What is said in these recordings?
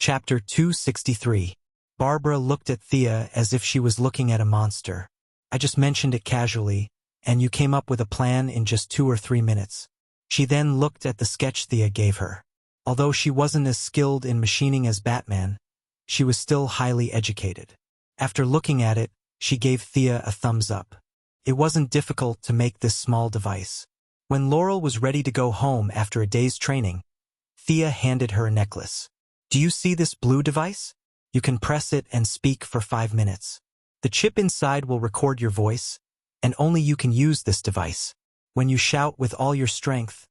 Chapter 263. Barbara looked at Thea as if she was looking at a monster. I just mentioned it casually, and you came up with a plan in just 2 or 3 minutes. She then looked at the sketch Thea gave her. Although she wasn't as skilled in machining as Batman, she was still highly educated. After looking at it, she gave Thea a thumbs up. It wasn't difficult to make this small device. When Laurel was ready to go home after a day's training, Thea handed her a necklace. Do you see this blue device? You can press it and speak for 5 minutes. The chip inside will record your voice, and only you can use this device. When you shout with all your strength,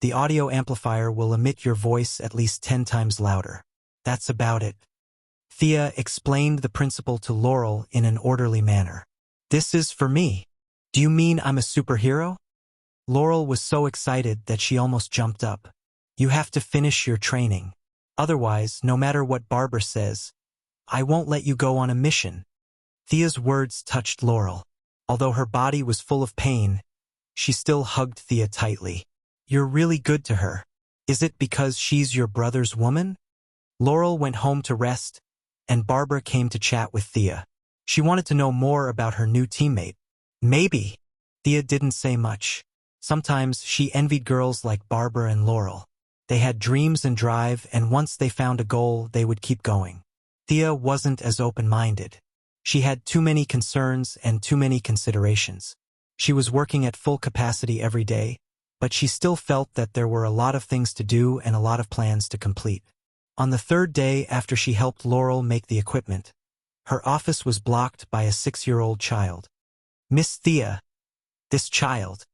the audio amplifier will emit your voice at least 10 times louder. That's about it. Thea explained the principle to Laurel in an orderly manner. This is for me. Do you mean I'm a superhero? Laurel was so excited that she almost jumped up. You have to finish your training. Otherwise, no matter what Barbara says, I won't let you go on a mission. Thea's words touched Laurel. Although her body was full of pain, she still hugged Thea tightly. You're really good to her. Is it because she's your brother's woman? Laurel went home to rest, and Barbara came to chat with Thea. She wanted to know more about her new teammate. Maybe. Thea didn't say much. Sometimes she envied girls like Barbara and Laurel. They had dreams and drive, and once they found a goal, they would keep going. Thea wasn't as open-minded. She had too many concerns and too many considerations. She was working at full capacity every day, but she still felt that there were a lot of things to do and a lot of plans to complete. On the 3rd day after she helped Laurel make the equipment, her office was blocked by a 6-year-old child. Miss Thea. This child.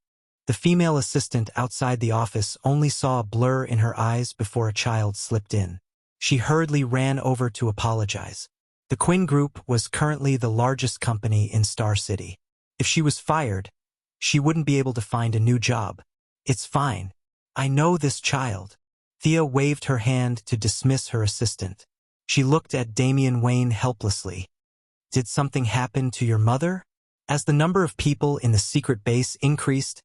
The female assistant outside the office only saw a blur in her eyes before a child slipped in. She hurriedly ran over to apologize. The Quinn Group was currently the largest company in Star City. If she was fired, she wouldn't be able to find a new job. It's fine. I know this child. Thea waved her hand to dismiss her assistant. She looked at Damian Wayne helplessly. Did something happen to your mother? As the number of people in the secret base increased,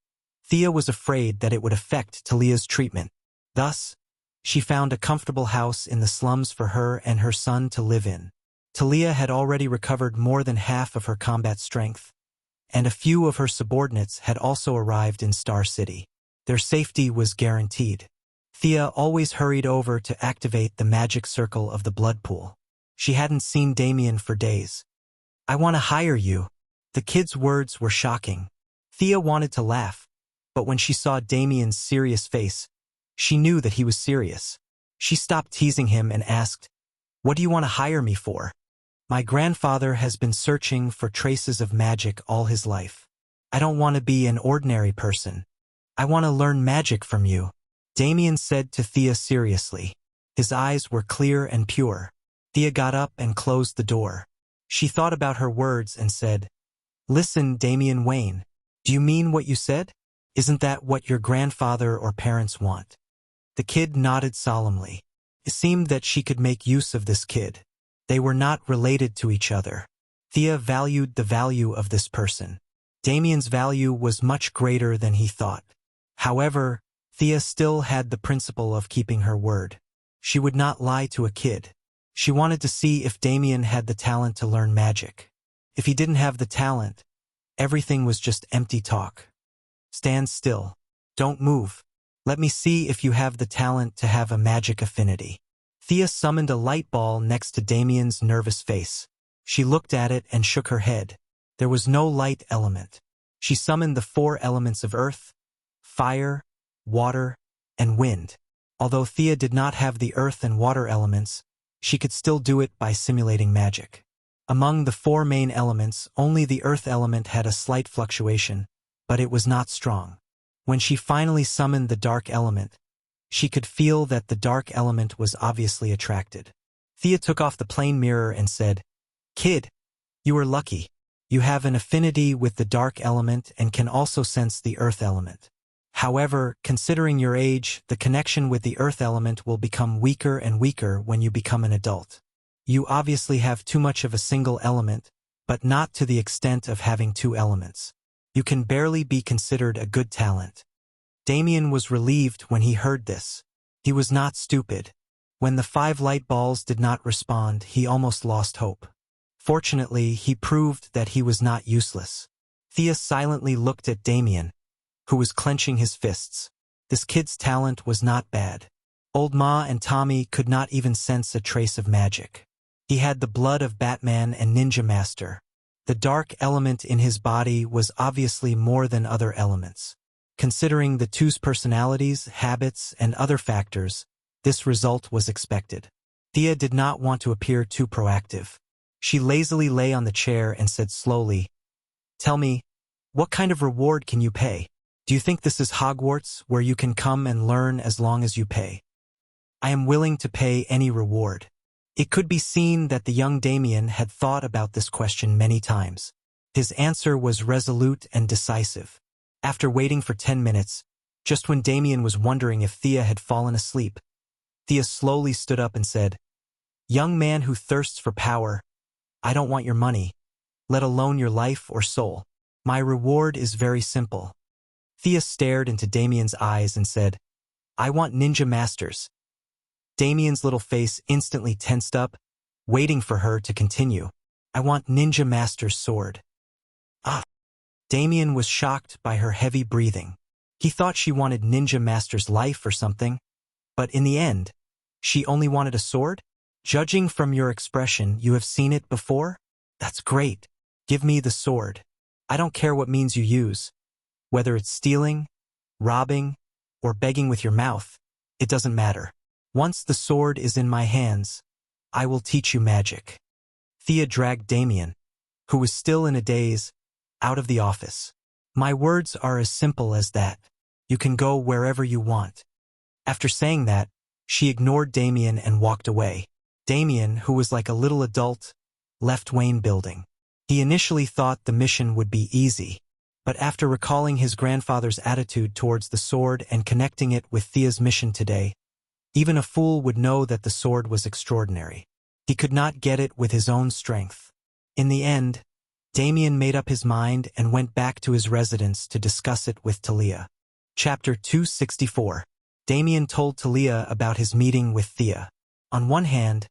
Thea was afraid that it would affect Talia's treatment. Thus, she found a comfortable house in the slums for her and her son to live in. Talia had already recovered more than half of her combat strength, and a few of her subordinates had also arrived in Star City. Their safety was guaranteed. Thea always hurried over to activate the magic circle of the blood pool. She hadn't seen Damien for days. I want to hire you. The kid's words were shocking. Thea wanted to laugh, but when she saw Damien's serious face, she knew that he was serious. She stopped teasing him and asked, What do you want to hire me for? My grandfather has been searching for traces of magic all his life. I don't want to be an ordinary person. I want to learn magic from you, Damien said to Thea seriously. His eyes were clear and pure. Thea got up and closed the door. She thought about her words and said, Listen, Damian Wayne, do you mean what you said? Isn't that what your grandfather or parents want? The kid nodded solemnly. It seemed that she could make use of this kid. They were not related to each other. Thea valued the value of this person. Damien's value was much greater than he thought. However, Thea still had the principle of keeping her word. She would not lie to a kid. She wanted to see if Damien had the talent to learn magic. If he didn't have the talent, everything was just empty talk. Stand still. Don't move. Let me see if you have the talent to have a magic affinity. Thea summoned a light ball next to Damien's nervous face. She looked at it and shook her head. There was no light element. She summoned the 4 elements of earth, fire, water, and wind. Although Thea did not have the earth and water elements, she could still do it by simulating magic. Among the 4 main elements, only the earth element had a slight fluctuation, but it was not strong. When she finally summoned the dark element, she could feel that the dark element was obviously attracted. Thea took off the plane mirror and said, Kid, you are lucky. You have an affinity with the dark element and can also sense the earth element. However, considering your age, the connection with the earth element will become weaker and weaker when you become an adult. You obviously have too much of a single element, but not to the extent of having 2 elements. You can barely be considered a good talent. Damien was relieved when he heard this. He was not stupid. When the 5 light balls did not respond, he almost lost hope. Fortunately, he proved that he was not useless. Thea silently looked at Damien, who was clenching his fists. This kid's talent was not bad. Old Ma and Tommy could not even sense a trace of magic. He had the blood of Batman and Ninja Master. The dark element in his body was obviously more than other elements. Considering the two's personalities, habits, and other factors, this result was expected. Thea did not want to appear too proactive. She lazily lay on the chair and said slowly, "Tell me, what kind of reward can you pay? Do you think this is Hogwarts, where you can come and learn as long as you pay?" "I am willing to pay any reward." It could be seen that the young Damien had thought about this question many times. His answer was resolute and decisive. After waiting for 10 minutes, just when Damien was wondering if Thea had fallen asleep, Thea slowly stood up and said, "Young man who thirsts for power, I don't want your money, let alone your life or soul. My reward is very simple." Thea stared into Damien's eyes and said, "I want ninja masters." Damien's little face instantly tensed up, waiting for her to continue. "I want Ninja Master's sword." Ah! Damien was shocked by her heavy breathing. He thought she wanted Ninja Master's life or something, but in the end, she only wanted a sword? "Judging from your expression, you have seen it before? That's great. Give me the sword. I don't care what means you use. Whether it's stealing, robbing, or begging with your mouth, it doesn't matter. Once the sword is in my hands, I will teach you magic." Thea dragged Damien, who was still in a daze, out of the office. "My words are as simple as that. You can go wherever you want." After saying that, she ignored Damien and walked away. Damien, who was like a little adult, left Wayne Building. He initially thought the mission would be easy, but after recalling his grandfather's attitude towards the sword and connecting it with Thea's mission today, even a fool would know that the sword was extraordinary. He could not get it with his own strength. In the end, Damien made up his mind and went back to his residence to discuss it with Talia. Chapter 264. Damien told Talia about his meeting with Thea. On one hand,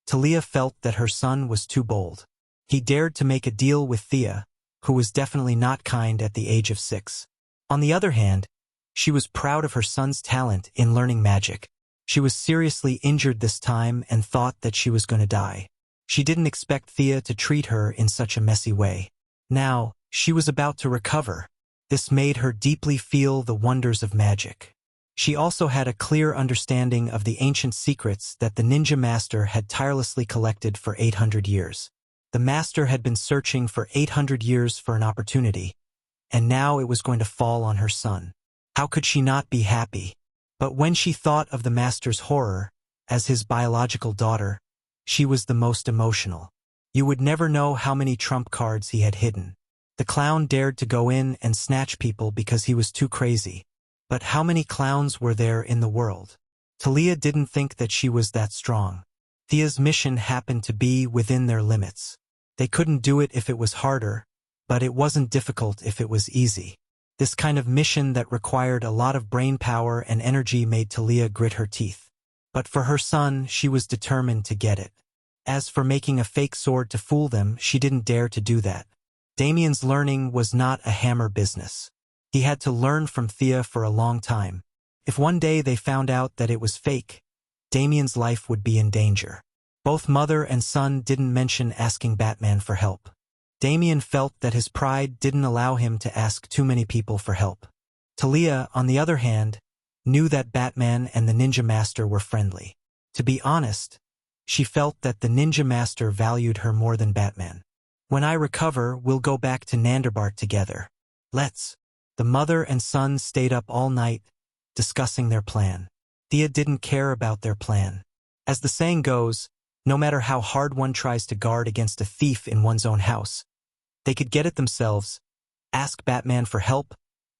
Talia felt that her son was too bold. He dared to make a deal with Thea, who was definitely not kind at the age of 6. On the other hand, she was proud of her son's talent in learning magic. She was seriously injured this time and thought that she was going to die. She didn't expect Thea to treat her in such a messy way. Now, she was about to recover. This made her deeply feel the wonders of magic. She also had a clear understanding of the ancient secrets that the Ninja Master had tirelessly collected for 800 years. The Master had been searching for 800 years for an opportunity, and now it was going to fall on her son. How could she not be happy? But when she thought of the Master's horror, as his biological daughter, she was the most emotional. You would never know how many trump cards he had hidden. The clown dared to go in and snatch people because he was too crazy. But how many clowns were there in the world? Talia didn't think that she was that strong. Thea's mission happened to be within their limits. They couldn't do it if it was harder, but it wasn't difficult if it was easy. This kind of mission that required a lot of brain power and energy made Talia grit her teeth. But for her son, she was determined to get it. As for making a fake sword to fool them, she didn't dare to do that. Damien's learning was not a hammer business. He had to learn from Thea for a long time. If one day they found out that it was fake, Damien's life would be in danger. Both mother and son didn't mention asking Batman for help. Damien felt that his pride didn't allow him to ask too many people for help. Talia, on the other hand, knew that Batman and the Ninja Master were friendly. To be honest, she felt that the Ninja Master valued her more than Batman. "When I recover, we'll go back to Nanderbart together. Let's." The mother and son stayed up all night, discussing their plan. Thea didn't care about their plan. As the saying goes, no matter how hard one tries to guard against a thief in one's own house, they could get it themselves, ask Batman for help,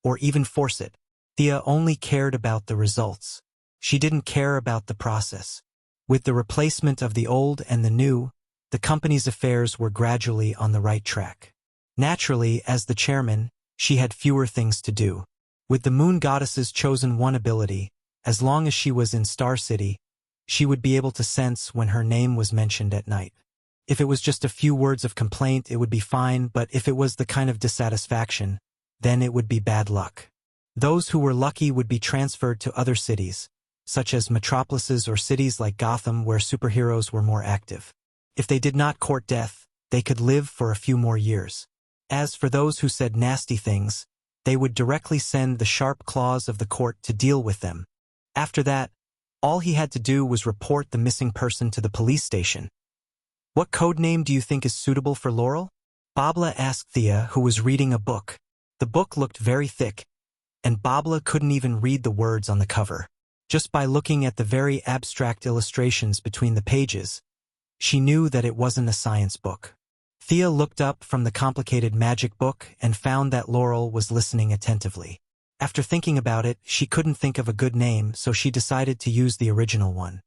or even force it. Thea only cared about the results. She didn't care about the process. With the replacement of the old and the new, the company's affairs were gradually on the right track. Naturally, as the chairman, she had fewer things to do. With the Moon Goddess's chosen one ability, as long as she was in Star City, She would be able to sense when her name was mentioned at night. If it was just a few words of complaint, it would be fine, but if it was the kind of dissatisfaction, then it would be bad luck. Those who were lucky would be transferred to other cities, such as metropolises or cities like Gotham where superheroes were more active. If they did not court death, they could live for a few more years. As for those who said nasty things, they would directly send the sharp claws of the court to deal with them. After that, all he had to do was report the missing person to the police station. What code name do you think is suitable for Laurel? Babla asked Thea, who was reading a book. The book looked very thick, and Babla couldn't even read the words on the cover. Just by looking at the very abstract illustrations between the pages, she knew that it wasn't a science book. Thea looked up from the complicated magic book and found that Laurel was listening attentively. After thinking about it, she couldn't think of a good name, so she decided to use the original one.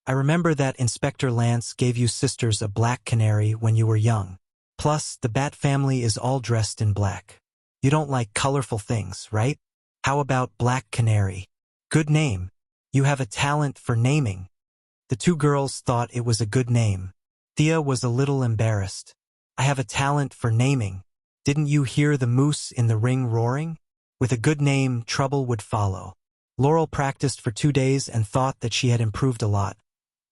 I remember that Inspector Lance gave you sisters a black canary when you were young. Plus, the Bat family is all dressed in black. You don't like colorful things, right? How about Black Canary? Good name. You have a talent for naming. The two girls thought it was a good name. Thea was a little embarrassed. I have a talent for naming. Didn't you hear the moose in the ring roaring? With a good name, trouble would follow. Laurel practiced for 2 days and thought that she had improved a lot,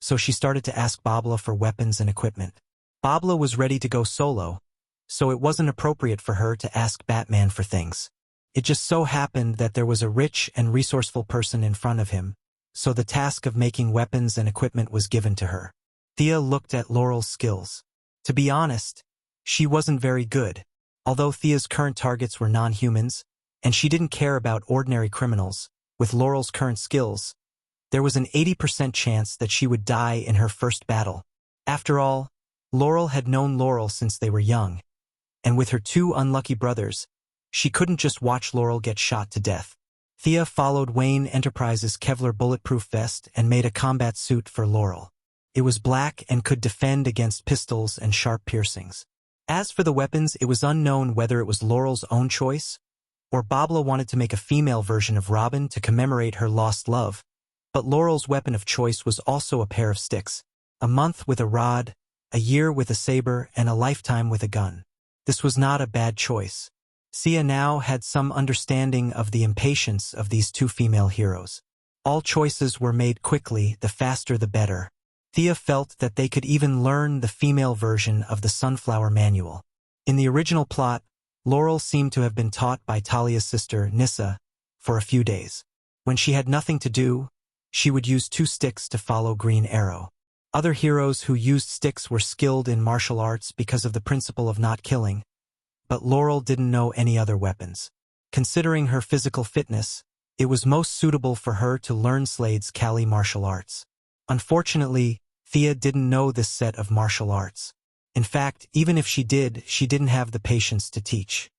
so she started to ask Babla for weapons and equipment. Babla was ready to go solo, so it wasn't appropriate for her to ask Batman for things. It just so happened that there was a rich and resourceful person in front of him, so the task of making weapons and equipment was given to her. Thea looked at Laurel's skills. To be honest, she wasn't very good. Although Thea's current targets were non-humans, and she didn't care about ordinary criminals, with Laurel's current skills, there was an 80% chance that she would die in her first battle. After all, Laurel had known Laurel since they were young, and with her 2 unlucky brothers, she couldn't just watch Laurel get shot to death. Thea followed Wayne Enterprises' Kevlar bulletproof vest and made a combat suit for Laurel. It was black and could defend against pistols and sharp piercings. As for the weapons, it was unknown whether it was Laurel's own choice, or Babla wanted to make a female version of Robin to commemorate her lost love, but Laurel's weapon of choice was also a pair of sticks. A month with a rod, a year with a saber, and a lifetime with a gun. This was not a bad choice. Thea now had some understanding of the impatience of these 2 female heroes. All choices were made quickly, the faster the better. Thea felt that they could even learn the female version of the Sunflower Manual. In the original plot, Laurel seemed to have been taught by Talia's sister, Nissa, for a few days. When she had nothing to do, she would use 2 sticks to follow Green Arrow. Other heroes who used sticks were skilled in martial arts because of the principle of not killing, but Laurel didn't know any other weapons. Considering her physical fitness, it was most suitable for her to learn Slade's Kali martial arts. Unfortunately, Thea didn't know this set of martial arts. In fact, even if she did, she didn't have the patience to teach.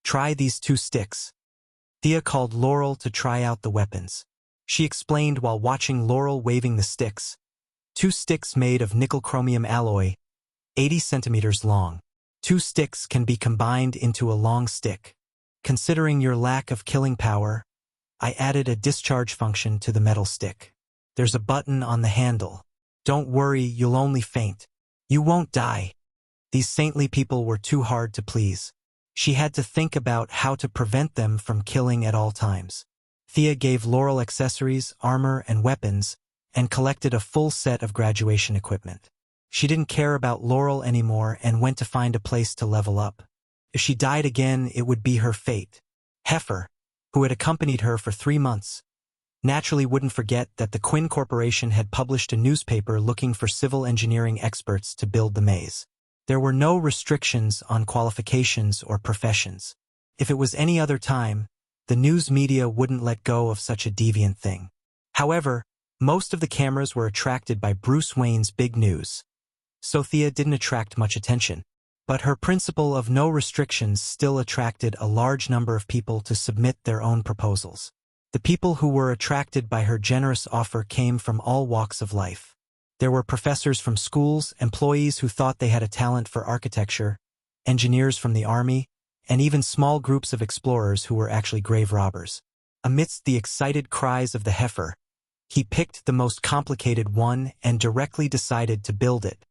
Try these 2 sticks. Thea called Laurel to try out the weapons. She explained while watching Laurel waving the sticks. 2 sticks made of nickel-chromium alloy, 80 centimeters long. 2 sticks can be combined into a long stick. Considering your lack of killing power, I added a discharge function to the metal stick. There's a button on the handle. Don't worry, you'll only faint. You won't die. These saintly people were too hard to please. She had to think about how to prevent them from killing at all times. Thea gave Laurel accessories, armor, and weapons, and collected a full set of graduation equipment. She didn't care about Laurel anymore and went to find a place to level up. If she died again, it would be her fate. Heifer, who had accompanied her for 3 months, naturally wouldn't forget that the Quinn Corporation had published a newspaper looking for civil engineering experts to build the maze. There were no restrictions on qualifications or professions. If it was any other time, the news media wouldn't let go of such a deviant thing. However, most of the cameras were attracted by Bruce Wayne's big news. So Thea didn't attract much attention. But her principle of no restrictions still attracted a large number of people to submit their own proposals. The people who were attracted by her generous offer came from all walks of life. There were professors from schools, employees who thought they had a talent for architecture, engineers from the army, and even small groups of explorers who were actually grave robbers. Amidst the excited cries of the heifer, He picked the most complicated one and directly decided to build it.